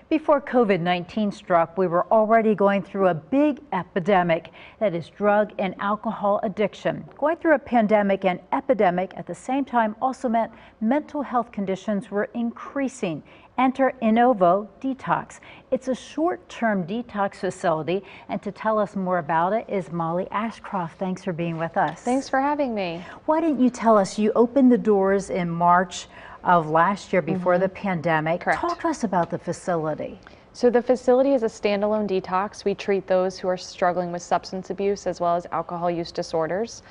Before COVID-19 struck, we were already going through a big epidemic that is drug and alcohol addiction. Going through a pandemic and epidemic at the same time also meant mental health conditions were increasing. Enter Innovo Detox. It's a short-term detox facility, and to tell us more about it is Molly Ashcroft. Thanks for being with us. Thanks for having me. Why didn't you tell us, you opened the doors in March of last year before the pandemic. Correct. Talk to us about the facility. So the facility is a standalone detox. We treat those who are struggling with substance abuse as well as alcohol use disorders.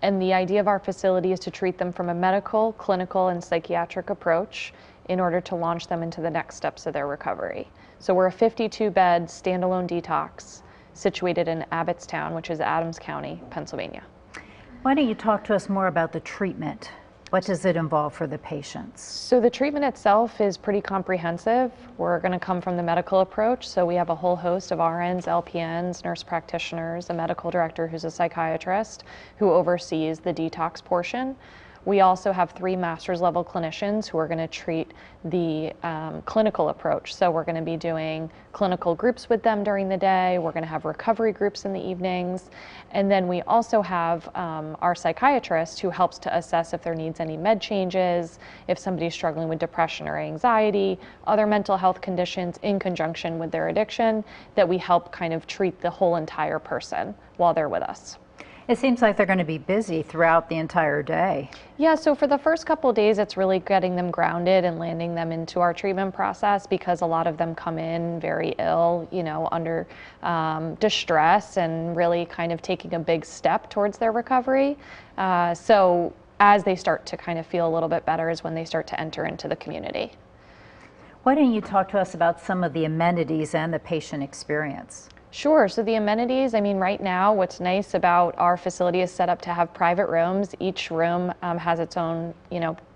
And the idea of our facility is to treat them from a medical, clinical, and psychiatric approach in order to launch them into the next steps of their recovery. So we're a 52-bed standalone detox situated in Abbottstown, which is Adams County, Pennsylvania. Why don't you talk to us more about the treatment? What does it involve for the patients? So the treatment itself is pretty comprehensive. We're going to come from the medical approach. So we have a whole host of RNs, LPNs, nurse practitioners, a medical director who's a psychiatrist who oversees the detox portion. We also have 3 master's level clinicians who are going to treat the clinical approach. So we're going to be doing clinical groups with them during the day. We're going to have recovery groups in the evenings. And then we also have our psychiatrist who helps to assess if there needs any med changes, if somebody's struggling with depression or anxiety, other mental health conditions in conjunction with their addiction, that we help kind of treat the whole entire person while they're with us. It seems like they're going to be busy throughout the entire day. Yeah, so for the first couple of days, it's really getting them grounded and landing them into our treatment process, because a lot of them come in very ill, you know, under distress and really kind of taking a big step towards their recovery. So as they start to kind of feel a little bit better is when they start to enter into the community. Why don't you talk to us about some of the amenities and the patient experience? Sure. So the amenities, I mean, right now, what's nice about our facility is set up to have private rooms. Each room has its own,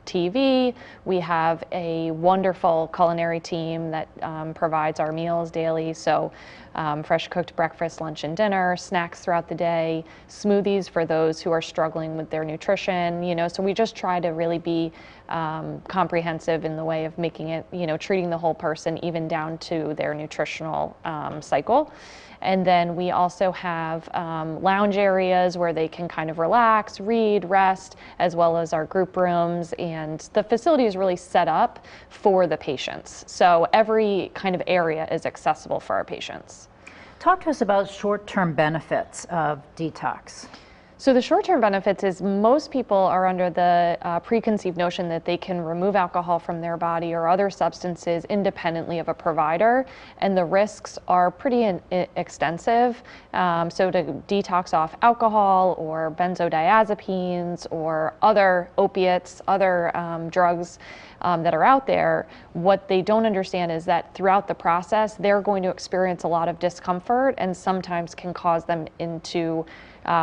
TV. We have a wonderful culinary team that provides our meals daily. So fresh cooked breakfast, lunch, and dinner, snacks throughout the day, smoothies for those who are struggling with their nutrition, so we just try to really be comprehensive in the way of making it, treating the whole person even down to their nutritional cycle. And then we also have lounge areas where they can kind of relax, read, rest, as well as our group rooms. And the facility is really set up for the patients. So every kind of area is accessible for our patients. Talk to us about short-term benefits of detox. So the short-term benefits is most people are under the preconceived notion that they can remove alcohol from their body or other substances independently of a provider, and the risks are pretty extensive. So to detox off alcohol or benzodiazepines or other opiates, other drugs that are out there, what they don't understand is that throughout the process, they're going to experience a lot of discomfort and sometimes can cause them into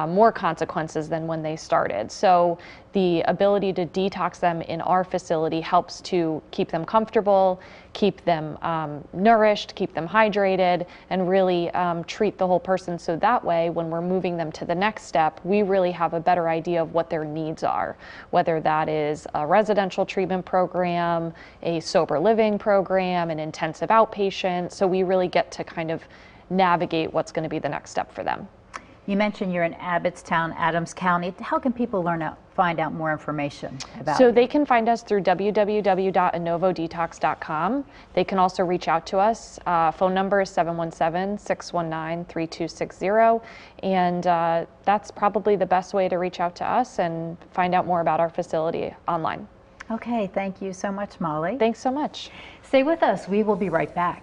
more consequences than when they started. So the ability to detox them in our facility helps to keep them comfortable, keep them nourished, keep them hydrated, and really treat the whole person. So that way, when we're moving them to the next step, we really have a better idea of what their needs are, whether that is a residential treatment program, a sober living program, an intensive outpatient. So we really get to kind of navigate what's going to be the next step for them. You mentioned you're in Abbottstown, Adams County. How can people find out more information about So it? they can find us through www.innovodetox.com. They can also reach out to us. Phone number is 717-619-3260. And that's probably the best way to reach out to us and find out more about our facility online. Okay, thank you so much, Molly. Thanks so much. Stay with us. We will be right back.